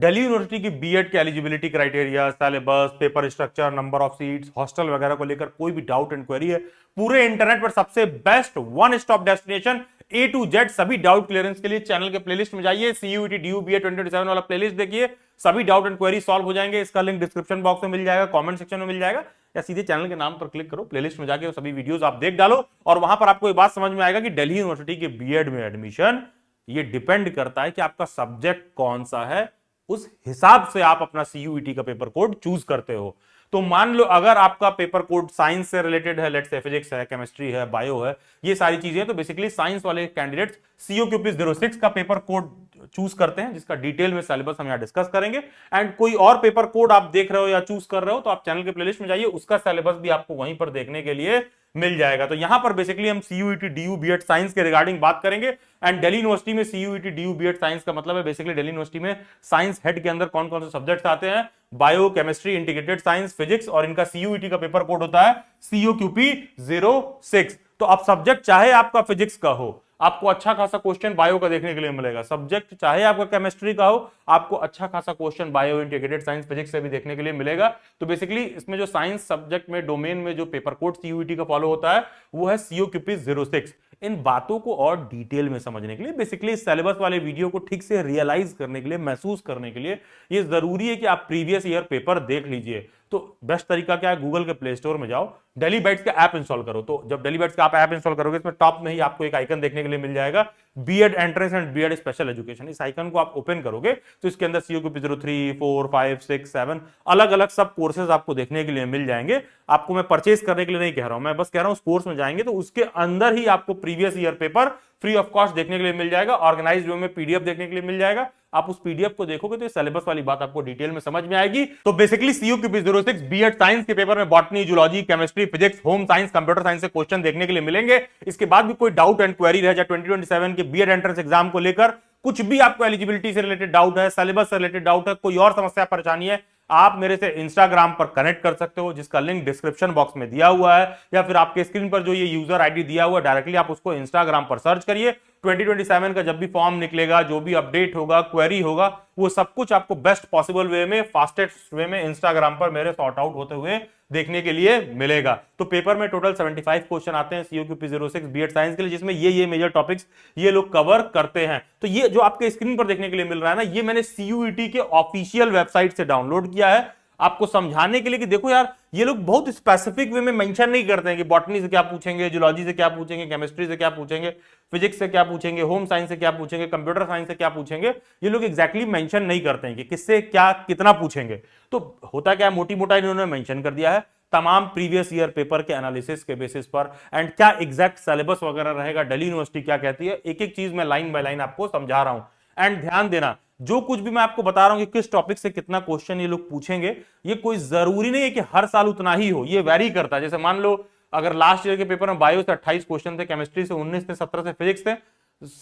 Delhi university की BEd के eligibility criteria, syllabus, paper structure, number of seats, hostel वगैरह को लेकर कोई भी डाउट एंड क्वेरी है, पूरे इंटरनेट पर सबसे best one stop destination A to Z सभी डाउट क्लियरेंस के लिए चैनल के प्लेलिस्ट में जाइए, सीयूईटी डीयू बीएड 2027 वाला प्लेलिस्ट देखिए, सभी डाउट एंड क्वेरी सॉल्व हो जाएंगे। इसका लिंक डिस्क्रिप्शन बॉक्स में मिल जाएगा, कमेंट सेक्शन में मिल जाएगा, या सीधे चैनल के नाम पर क्लिक करो, प्लेलिस्ट में जाके सभी वीडियोस आप देख डालो, और वहां पर आपको एक बात समझ में आएगा कि दिल्ली यूनिवर्सिटी के बीएड में एडमिशन ये डिपेंड करता है कि आपका सब्जेक्ट कौन सा है, उस हिसाब से आप अपना सीयूईटी का पेपर कोड चूज करते हो। तो मान लो अगर आपका पेपर कोड साइंस से रिलेटेड है, लेट्स से फिजिक्स है, केमिस्ट्री है, बायो है, ये सारी चीजें, तो बेसिकली साइंस वाले कैंडिडेट्स सीओक्यूपी 06 का पेपर कोड चूज करते हैं, जिसका डिटेल में सिलेबस हम यहां डिस्कस करेंगे। एंड कोई और पेपर कोड आप देख रहे हो या चूज कर रहे हो तो आप चैनल के प्लेलिस्ट में जाइए, उसका सिलेबस भी आपको वहीं पर देखने के लिए मिल जाएगा। तो यहां पर बेसिकली हम सीयूईटी डीयू बीएड साइंस के रिगार्डिंग बात करेंगे। एंड दिल्ली यूनिवर्सिटी में सीयूईटी डीयू बीएड साइंस का मतलब है बेसिकली दिल्ली यूनिवर्सिटी में साइंस हेड के अंदर कौन कौन से सब्जेक्ट्स आते हैं, bio, chemistry, integrated science, physics, और इनका सीयूईटी का पेपर कोड होता है सीओक्यूपी 06। तो अब सब्जेक्ट चाहे आपका फिजिक्स का हो, आपको अच्छा खासा क्वेश्चन बायो का देखने के लिए मिलेगा, सब्जेक्ट चाहे आपका केमिस्ट्री का हो, आपको अच्छा खासा question bio, integrated science, physics से भी देखने के लिए मिलेगा। तो बेसिकली इसमें जो साइंस सब्जेक्ट में डोमेन में जो पेपर कोड सीयूईटी का फॉलो होता है वो है सीओक्यूपी 06। इन बातों को और डिटेल में समझने के लिए, बेसिकली सिलेबस वाले वीडियो को ठीक से रियलाइज करने के लिए, महसूस करने के लिए ये जरूरी है कि आप प्रीवियस ईयर पेपर देख लीजिए। तो बेस्ट तरीका क्या है, गूगल के प्ले स्टोर में जाओ, डेली बाइट्स का ऐप इंस्टॉल करो। तो जब डेली बाइट्स का आप ऐप इंस्टॉल करोगे, इसमें टॉप में ही आपको एक आइकन देखने के लिए मिल जाएगा, BEd entrance and BEd special education. इस आइकन को आप ओपन करोगे तो इसके अंदर सीओक्यूपी 03, 4, 5, 6, 7 अलग अलग सब कोर्सेज आपको देखने के लिए मिल जाएंगे। आपको मैं परचेज करने के लिए नहीं कह रहा हूं, मैं बस कह रहा हूं उस कोर्स में जाएंगे तो उसके अंदर ही आपको previous year paper free of cost देखने के लिए मिल जाएगा, ऑर्गेनाइज्ड वे में पीडीएफ देखने के लिए मिल जाएगा। आप उस पीडीएफ को देखोगे तो सिलेबस वाली बात आपको डिटेल में समझ में आएगी। तो बेसिकली सीओक्यूपी 06 बीएड साइंस के पेपर में botany, zoology, chemistry, physics, home science, computer science से क्वेश्चन देखने के लिए मिलेंगे। इसके बाद भी कोई डाउट एंड क्वेरी रह जाए 2027 के बीएड एंट्रेंस एग्जाम को लेकर, कुछ भी आपको एलिजिबिलिटी से रिलेटेड डाउट है, सिलेबस से रिलेटेड डाउट है, कोई और समस्या परेशानी है, आप मेरे से इंस्टाग्राम पर कनेक्ट कर सकते हो, जिसका लिंक डिस्क्रिप्शन बॉक्स में दिया हुआ है, या फिर आपके स्क्रीन पर जो ये यूजर आईडी दिया हुआ है डायरेक्टली आप उसको इंस्टाग्राम पर सर्च करिए। 2027 का जब भी फॉर्म निकलेगा, जो भी अपडेट होगा, क्वेरी होगा, वो सब कुछ आपको बेस्ट पॉसिबल वे में, फास्टेस्ट वे में इंस्टाग्राम पर मेरे सॉर्ट आउट होते हुए देखने के लिए मिलेगा। तो पेपर में टोटल 75 क्वेश्चन आते हैं सीओक्यूपी 06 बीएड साइंस के लिए, जिसमें ये मेजर टॉपिक्स ये लोग कवर करते हैं। तो ये जो आपके स्क्रीन पर देखने के लिए मिल रहा है ना, ये मैंने सीयूईटी के ऑफिशियल वेबसाइट से डाउनलोड किया है आपको समझाने के लिए कि देखो यार, ये लोग बहुत स्पेसिफिक वे में मेंशन नहीं करते हैं कि बॉटनी से क्या पूछेंगे, जूलॉजी से क्या पूछेंगे, केमिस्ट्री से क्या पूछेंगे, फिजिक्स से क्या पूछेंगे, होम साइंस से क्या पूछेंगे, कंप्यूटर साइंस से क्या पूछेंगे। ये लोग एग्जैक्टली मेंशन नहीं करते हैं कि किससे क्या कितना पूछेंगे। तो होता क्या है, मोटी मोटा इन्होंने मेंशन कर दिया है तमाम प्रीवियस ईयर पेपर के एनालिसिस के बेसिस पर, एंड क्या एग्जैक्ट सिलेबस वगैरह रहेगा, दिल्ली यूनिवर्सिटी क्या कहती है, एक एक चीज मैं लाइन बाय लाइन आपको समझा रहा हूं। एंड ध्यान देना, जो कुछ भी मैं आपको बता रहा हूं कि किस टॉपिक से कितना क्वेश्चन ये लोग पूछेंगे, ये कोई जरूरी नहीं है कि हर साल उतना ही हो, ये वैरी करता है। जैसे मान लो अगर लास्ट ईयर के पेपर में बायो से 28 क्वेश्चन थे, केमिस्ट्री से 19 थे, 17 से फिजिक्स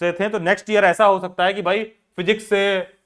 थे, तो नेक्स्ट ईयर ऐसा हो सकता है कि भाई फिजिक्स से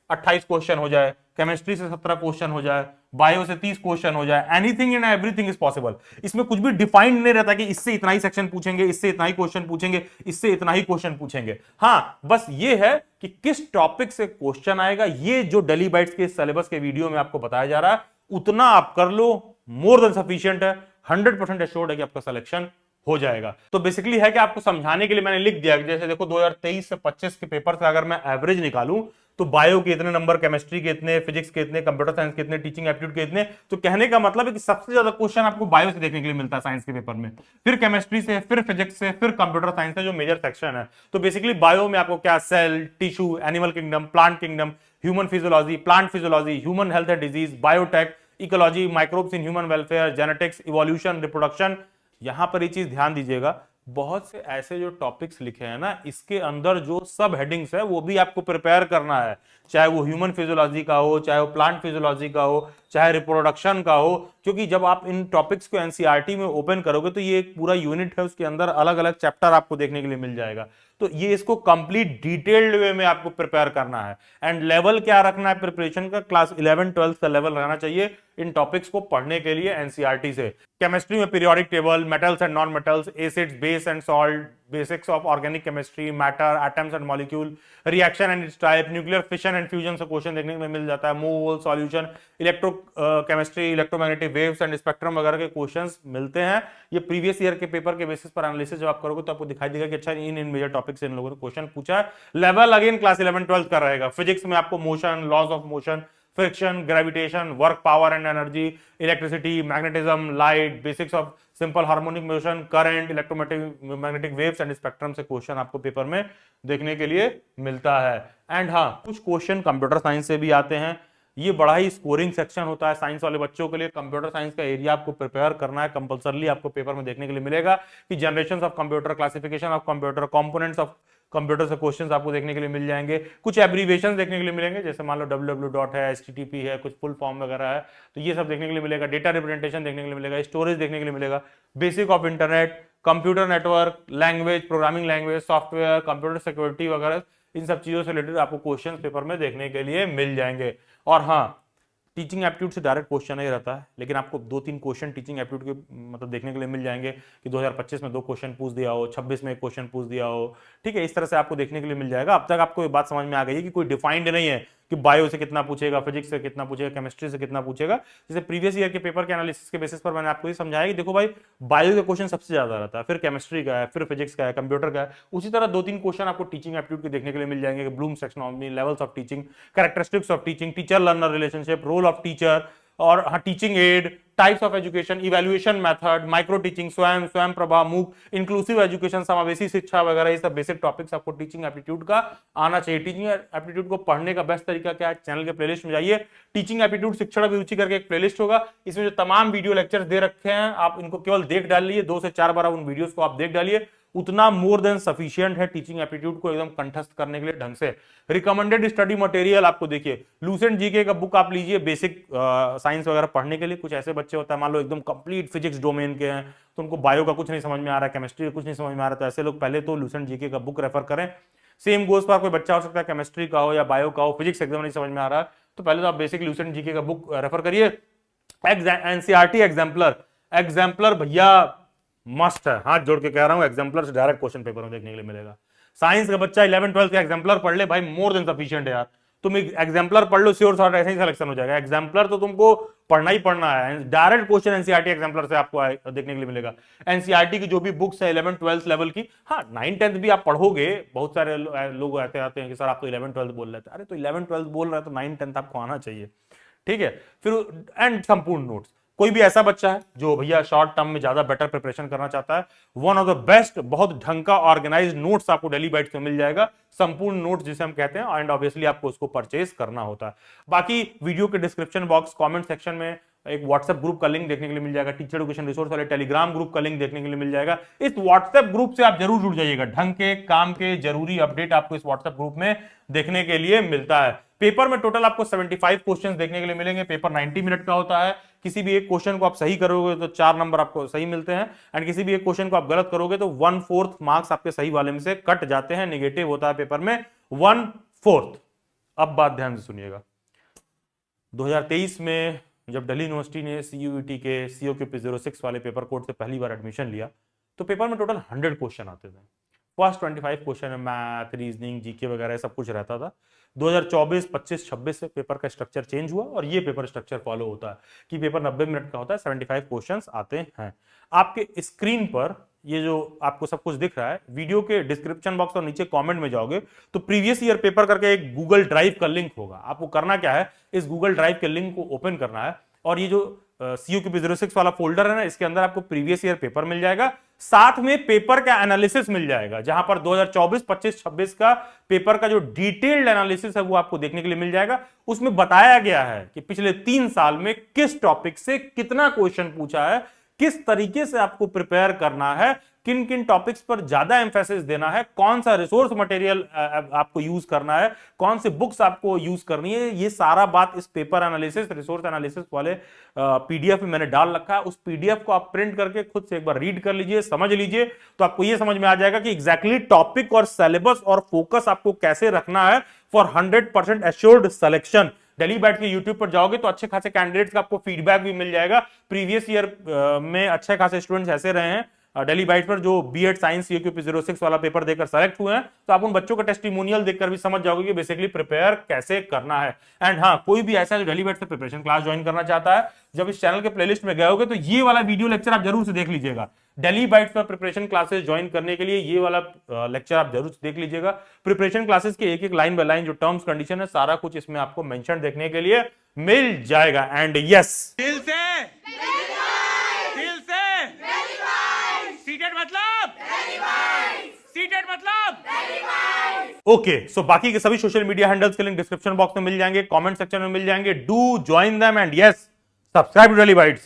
28 क्वेश्चन हो जाए, केमिस्ट्री से 17 क्वेश्चन हो जाए, बायो से 30 क्वेश्चन हो जाए। Anything and everything is possible. इसमें कुछ भी डिफाइंड नहीं रहता कि इससे इतना ही सेक्शन पूछेंगे, इससे इतना ही क्वेश्चन पूछेंगे, इससे इतना ही क्वेश्चन पूछेंगे। हाँ, बस ये है कि किस टॉपिक से क्वेश्चन आएगा, ये जो डेली बाइट्स के सिलेबस के वीडियो में आपको बताया जा रहा है, उतना आप कर लो, मोर देन सफिशिएंट है, 100% एश्योर्ड है कि आपका सिलेक्शन हो जाएगा। तो बेसिकली है कि आपको समझाने के लिए मैंने लिख दिया कि जैसे देखो 2023 से 25 के पेपर से अगर मैं एवरेज निकालूं तो बायो के इतने नंबर, केमिस्ट्री के इतने, फिजिक्स के इतने, कंप्यूटर साइंस के इतने, टीचिंग एप्टीट्यूड के इतने। तो कहने का मतलब है कि सबसे ज्यादा क्वेश्चन आपको बायो से देखने के लिए मिलता है साइंस के पेपर में, फिर केमिस्ट्री से, फिर फिजिक्स से, फिर कंप्यूटर साइंस से जो मेजर सेक्शन है। तो बेसिकली बायो में आपको क्या, cell, tissue, animal kingdom, plant kingdom, human physiology, plant physiology, human health and disease, biotech, ecology, microbes in human welfare, genetics, evolution, reproduction. यहां पर ये चीज ध्यान दीजिएगा, बहुत से ऐसे जो टॉपिक्स लिखे हैं ना, इसके अंदर जो सब हेडिंग्स है वो भी आपको प्रिपेयर करना है, चाहे वो ह्यूमन फिजियोलॉजी का हो, चाहे वो प्लांट फिजियोलॉजी का हो, चाहे रिप्रोडक्शन का हो। क्योंकि जब आप इन टॉपिक्स को एनसीईआरटी में ओपन करोगे तो ये एक पूरा यूनिट है, उसके अंदर अलग अलग चैप्टर आपको देखने के लिए मिल जाएगा। तो ये इसको कंप्लीट डिटेल्ड वे में आपको प्रिपेयर करना है। एंड लेवल क्या रखना है प्रिपरेशन का, क्लास 11-12 का लेवल रहना चाहिए इन टॉपिक्स को पढ़ने के लिए एनसीईआरटी से। केमिस्ट्री में periodic table, metals and non metals, acids, base and salt, basics of organic chemistry, matter, atoms and molecule, reaction and its type, nuclear fission and fusion से क्वेश्चन देखने को मिल जाता है, mole, solution, electro chemistry, electromagnetic waves and spectrum वगैरह के questions मिलते हैं। ये प्रीवियस ईयर के पेपर के बेसिस पर एनालिसिस जब आप करोगे तो आपको दिखाई देगा कि अच्छा इन मेजर टॉपिक से इन लोगों ने क्वेश्चन पूछा है। लेवल अगेन क्लास 11 12 का रहेगा। फिजिक्स में आपको motion, laws of motion, friction, gravitation, work, power and energy, electricity, magnetism, light, basics of simple harmonic motion, current, electromagnetic waves and spectrum से क्वेश्चन आपको पेपर में देखने के लिए मिलता है। एंड हाँ, कुछ क्वेश्चन कंप्यूटर साइंस से भी आते हैं। ये बड़ा ही स्कोरिंग सेक्शन होता है साइंस वाले बच्चों के लिए। कंप्यूटर साइंस का एरिया आपको प्रिपेयर करना है, कंपलसरली आपको पेपर में देखने के लिए मिलेगा कि generation of computer, classification of computer, components of computer से क्वेश्चंस आपको देखने के लिए मिल जाएंगे। कुछ एब्रीविएशंस देखने के लिए मिलेंगे, जैसे मान लो www है, HTTP है, कुछ फुल फॉर्म वगैरह है, तो ये सब देखने के लिए मिलेगा। डेटा रिप्रेजेंटेशन देखने के लिए मिलेगा, स्टोरेज देखने के लिए मिलेगा, basic of internet, computer network, language, programming language, software, computer security वगैरह, इन सब चीजों से रिलेटेड आपको क्वेश्चन पेपर में देखने के लिए मिल जाएंगे। और हाँ, टीचिंग एप्टीट्यूड से डायरेक्ट क्वेश्चन नहीं रहता है, लेकिन आपको 2-3 क्वेश्चन टीचिंग एप्टीट्यूड के मतलब देखने के लिए मिल जाएंगे कि 2025 में 2 क्वेश्चन पूछ दिया हो, 26 में 1 क्वेश्चन पूछ दिया हो, ठीक है, इस तरह से आपको देखने के लिए मिल जाएगा। अब तक आपको ये बात समझ में आ गई है कि कोई डिफाइंड नहीं है कि बायो से कितना पूछेगा, फिजिक्स से कितना पूछेगा, केमिस्ट्री से कितना पूछेगा। जैसे प्रीवियस ईयर के पेपर के एनालिसिस के बेसिस पर मैंने आपको ये समझाया कि देखो भाई, बायो का क्वेश्चन सबसे ज्यादा रहता है, फिर केमिस्ट्री का है, फिर फिजिक्स का है, कंप्यूटर का है। उसी तरह 2-3 क्वेश्चन आपको टीचिंग एप्टीट्यूड के देखने के लिए मिल जाएंगे, Bloom taxonomy, levels of teaching, characteristics of teaching, teacher learner relationship, role of teacher, और हाँ, teaching aid, types of education, evaluation method, micro teaching, Swayam Prabha, मूक, इंक्लूसिव एजुकेशन, समावेशी शिक्षा वगैरह, ये सब बेसिक टॉपिक्स आपको टीचिंग एप्टीट्यूड का आना चाहिए। टीचिंग एप्टीट्यूड को पढ़ने का बेस्ट तरीका क्या है? चैनल के प्लेलिस्ट में जाइए, टीचिंग एप्टीट्यूड शिक्षण अभिरुचि करके एक प्लेलिस्ट होगा, इसमें जो तमाम वीडियो लेक्चर्स दे रखे हैं आप इनको केवल देख डालिए, 2 से 4 बार उन वीडियोस को आप देख डालिए, उतना मोर देन सफिशिएंट है टीचिंग एप्टीट्यूड को एकदम कंठस्थ करने के लिए ढंग से। रिकमेंडेड स्टडी मटेरियल आपको देखिए, लूसेंट जीके का बुक आप लीजिए बेसिक साइंस वगैरह पढ़ने के लिए। कुछ ऐसे बच्चे होते हैं मान लो एकदम कंप्लीट फिजिक्स डोमेन के हैं, तो उनको बायो का कुछ नहीं समझ में आ रहा है, केमिस्ट्री का कुछ नहीं समझ में आ रहा है, तो ऐसे लोग पहले तो लूसेंट जीके का बुक रेफर करें। सेम गोज पर कोई बच्चा हो सकता है केमिस्ट्री का हो या बायो का हो, फिजिक्स एकदम नहीं समझ में आ रहा है, तो पहले तो आप बेसिक लूसेंट जीके का बुक रेफर करिए। एनसीईआरटी एग्जाम्पलर भैया मस्ट है, हाथ जोड़ के कह रहा हूं, एग्जाम्पलर से डायरेक्ट क्वेश्चन पेपर में देखने के लिए मिलेगा। साइंस का बच्चा 11-12 का एग्जाम्पलर पढ़ ले भाई, मोर देन सफिशिएंट है यार। तुम एग्जाम्पलर पढ़ लो, श्योर शॉर्ट ऐसे ही सिलेक्शन हो जाएगा। एग्जाम्पलर तो तुमको पढ़ना ही पढ़ना है, डायरेक्ट क्वेश्चन एनसीईआरटी एग्जाम्पलर से आपको देखने के लिए मिलेगा। एनसीईआरटी की जो भी बुक्स है 11-12 लेवल की, हाँ 9-10 भी आप पढ़ोगे। बहुत सारे लोग ऐसे आते हैं कि सर आप तो 11-12 बोल रहे थे, अरे तो 11-12 बोल रहे हैं तो 9-10 आपको आना चाहिए, ठीक है। फिर एंड संपूर्ण नोट्स, कोई भी ऐसा बच्चा है जो भैया शॉर्ट टर्म में ज्यादा बेटर प्रिपरेशन करना चाहता है, वन ऑफ द बेस्ट, बहुत ढंग का ऑर्गेनाइज्ड नोट्स आपको डेली बाइट्स में मिल जाएगा, संपूर्ण नोट्स जिसे हम कहते हैं, एंड ऑब्वियसली आपको उसको परचेज करना होता है। बाकी वीडियो के डिस्क्रिप्शन बॉक्स, कमेंट सेक्शन में एक व्हाट्सएप ग्रुप का लिंक देखने के लिए मिल जाएगा, टीचर एजुकेशन रिसोर्स वाले टेलीग्राम ग्रुप का लिंक देखने के लिए मिल जाएगा। इस व्हाट्सएप ग्रुप से आप जरूर जुड़ जाइएगा, ढंग के काम के जरूरी अपडेट आपको इस व्हाट्सएप ग्रुप में देखने के लिए मिलता है। पेपर में टोटल आपको 75 क्वेश्चंस देखने के लिए मिलेंगे। पेपर 90 मिनट का होता है। किसी भी एक क्वेश्चन को आप सही करोगे तो 4 नंबर आपको सही मिलते हैं, एंड किसी भी एक क्वेश्चन को आप गलत करोगे तो 1/4 मार्क्स आपके सही वाले में से कट जाते हैं। नेगेटिव होता है पेपर में 1/4। अब बात ध्यान से सुनिएगा, 2023 में जब दिल्ली यूनिवर्सिटी ने CUET के COQP06 वाले पेपर कोड से पहली बार एडमिशन लिया, तो पेपर में टोटल 100 क्वेश्चन आते थे। फर्स्ट 25 क्वेश्चन में मैथ, रीजनिंग, जीके वगैरह सब कुछ रहता था। 2024, 25, 26 से पेपर का स्ट्रक्चर चेंज हुआ और ये पेपर स्ट्रक्चर फॉलो होता है कि पेपर 90 मिनट का होता है, 75 क्वेश्चंस आते हैं। आपके स्क्रीन पर ये जो आपको सब कुछ दिख रहा है, वीडियो के डिस्क्रिप्शन बॉक्स और नीचे कमेंट में जाओगे तो प्रीवियस ईयर पेपर करके एक गूगल ड्राइव का लिंक होगा। आपको करना क्या है, इस गूगल ड्राइव के लिंक को ओपन करना है और ये जो COQP06 वाला फोल्डर है ना, इसके अंदर आपको प्रीवियस ईयर पेपर मिल जाएगा, साथ में पेपर का एनालिसिस मिल जाएगा, जहां पर 2024, 25, 26 का पेपर का जो डिटेल्ड एनालिसिस है वो आपको देखने के लिए मिल जाएगा। उसमें बताया गया है कि पिछले 3 साल में किस टॉपिक से कितना क्वेश्चन पूछा है, किस तरीके से आपको प्रिपेयर करना है, किन किन टॉपिक्स पर ज्यादा एम्फेसिस देना है, कौन सा रिसोर्स मटेरियल आपको यूज करना है, कौन सी बुक्स आपको यूज करनी है। ये सारा बात इस पेपर एनालिसिस, रिसोर्स एनालिसिस वाले PDF में मैंने डाल रखा है। उस PDF को आप प्रिंट करके खुद से एक बार रीड कर लीजिए, समझ लीजिए, तो आपको ये समझ में आ जाएगा कि एग्जैक्टली टॉपिक और सिलेबस और फोकस आपको कैसे रखना है फॉर 100% एश्योर्ड सिलेक्शन। दिल्ली बैठ के यूट्यूब पर जाओगे तो अच्छे खासे कैंडिडेट्स का आपको फीडबैक भी मिल जाएगा। प्रीवियस ईयर में अच्छे खासे स्टूडेंट्स ऐसे रहे हैं डेली बाइट्स पर जो बीएड साइंस CAQP 06 वाला पेपर देकर सेलेक्ट हुए हैं, तो आप उन बच्चों का टेस्टिमोनियल देखकर भी समझ जाओगे कि बेसिकली प्रिपेयर कैसे करना है। एंड हाँ, कोई भी ऐसा जो डेली बाइट्स पे प्रिपरेशन क्लास ज्वाइन करना चाहता है, जब इस चैनल के प्लेलिस्ट में गए होगे तो ये वाला वीडियो लेक्चर आप जरूर से देख लीजिएगा। डेली बाइट्स पर प्रिपरेशन क्लासेस ज्वाइन करने के लिए ये वाला लेक्चर आप जरूर से देख लीजिएगा। प्रिपरेशन क्लासेस के एक एक लाइन बाय लाइन जो टर्म्स कंडीशन है, सारा कुछ इसमें आपको मेंशन देखने के लिए मिल जाएगा। एंड यस, दिल से सीटेड मतलब ओके, सो बाकी के सभी सोशल मीडिया हैंडल्स के लिंक डिस्क्रिप्शन बॉक्स में मिल जाएंगे, कमेंट सेक्शन में मिल जाएंगे। Do join them and yes, subscribe to Daily bytes.